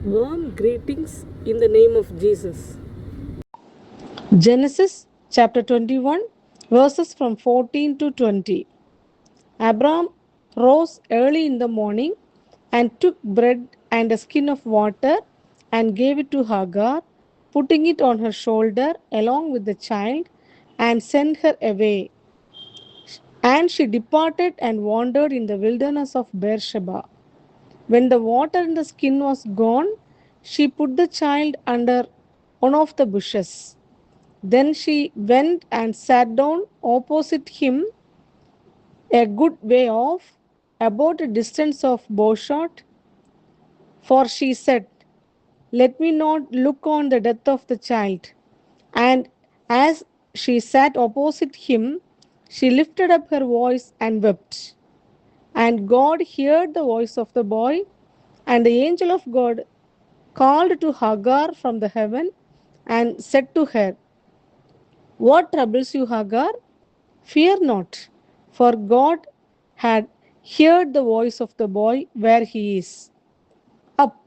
Warm greetings in the name of Jesus. Genesis chapter 21, verses from 14 to 20. Abram rose early in the morning and took bread and a skin of water and gave it to Hagar, putting it on her shoulder along with the child, and sent her away. And she departed and wandered in the wilderness of Beersheba. When the water in the skin was gone, she put the child under one of the bushes. Then she went and sat down opposite him, a good way off, about a distance of bowshot, for she said, let me not look on the death of the child. And as she sat opposite him, she lifted up her voice and wept. And God heard the voice of the boy, and the angel of God called to Hagar from the heaven and said to her, what troubles you, Hagar? Fear not, for God had heard the voice of the boy where he is. Up,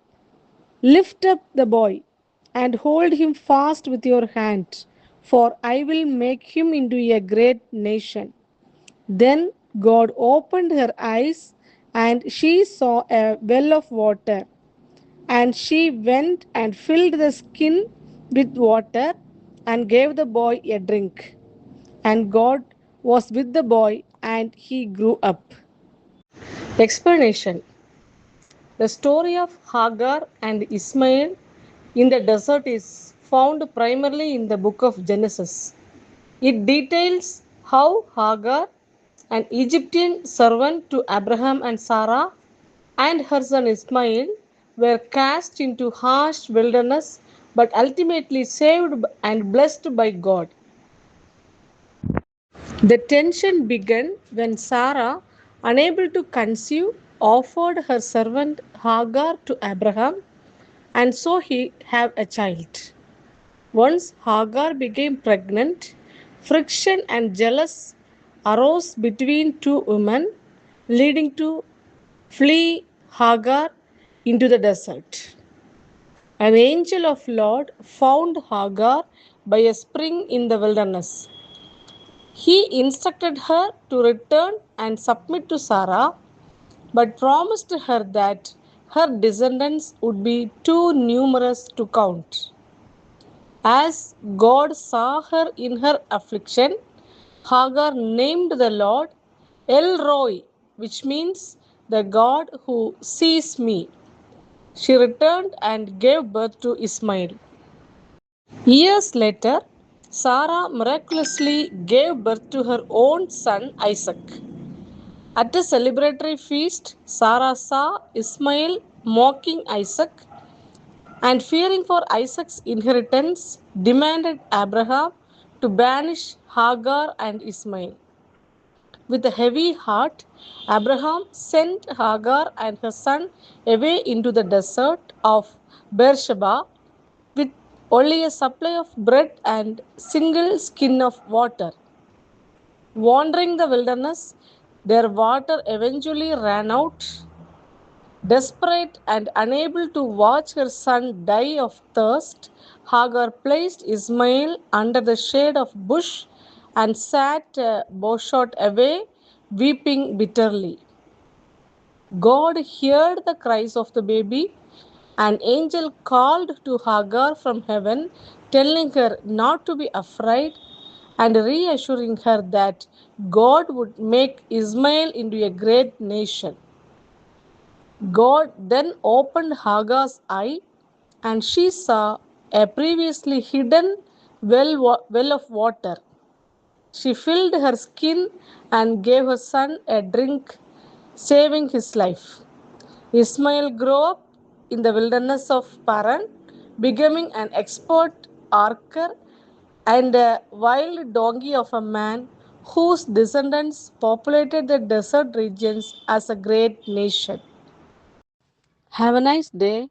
lift up the boy, and hold him fast with your hand, for I will make him into a great nation. Then God opened her eyes, and she saw a well of water. And she went and filled the skin with water and gave the boy a drink. And God was with the boy, and he grew up. Explanation. The story of Hagar and Ishmael in the desert is found primarily in the book of Genesis. It details how Hagar, an Egyptian servant to Abraham and Sarah, and her son Ishmael were cast into harsh wilderness but ultimately saved and blessed by God. The tension began when Sarah, unable to conceive, offered her servant Hagar to Abraham, and so he had a child. Once Hagar became pregnant, friction and jealousy arose between two women, leading to flee Hagar into the desert. An angel of Lord found Hagar by a spring in the wilderness. He instructed her to return and submit to Sarah, but promised her that her descendants would be too numerous to count. As God saw her in her affliction, Hagar named the Lord El Roi, which means the God who sees me. She returned and gave birth to Ishmael. Years later, Sarah miraculously gave birth to her own son Isaac. At a celebratory feast, Sarah saw Ishmael mocking Isaac and, fearing for Isaac's inheritance, demanded Abraham to banish Hagar and Ishmael. With a heavy heart, Abraham sent Hagar and her son away into the desert of Beersheba with only a supply of bread and single skin of water. Wandering the wilderness, their water eventually ran out. Desperate and unable to watch her son die of thirst, Hagar placed Ishmael under the shade of bush and sat bowshot away, weeping bitterly. God heard the cries of the baby. An angel called to Hagar from heaven, telling her not to be afraid and reassuring her that God would make Ishmael into a great nation. God then opened Hagar's eye, and she saw a previously hidden well of water. She filled her skin and gave her son a drink, saving his life. Ishmael grew up in the wilderness of Paran, becoming an expert archer and a wild donkey of a man whose descendants populated the desert regions as a great nation. Have a nice day.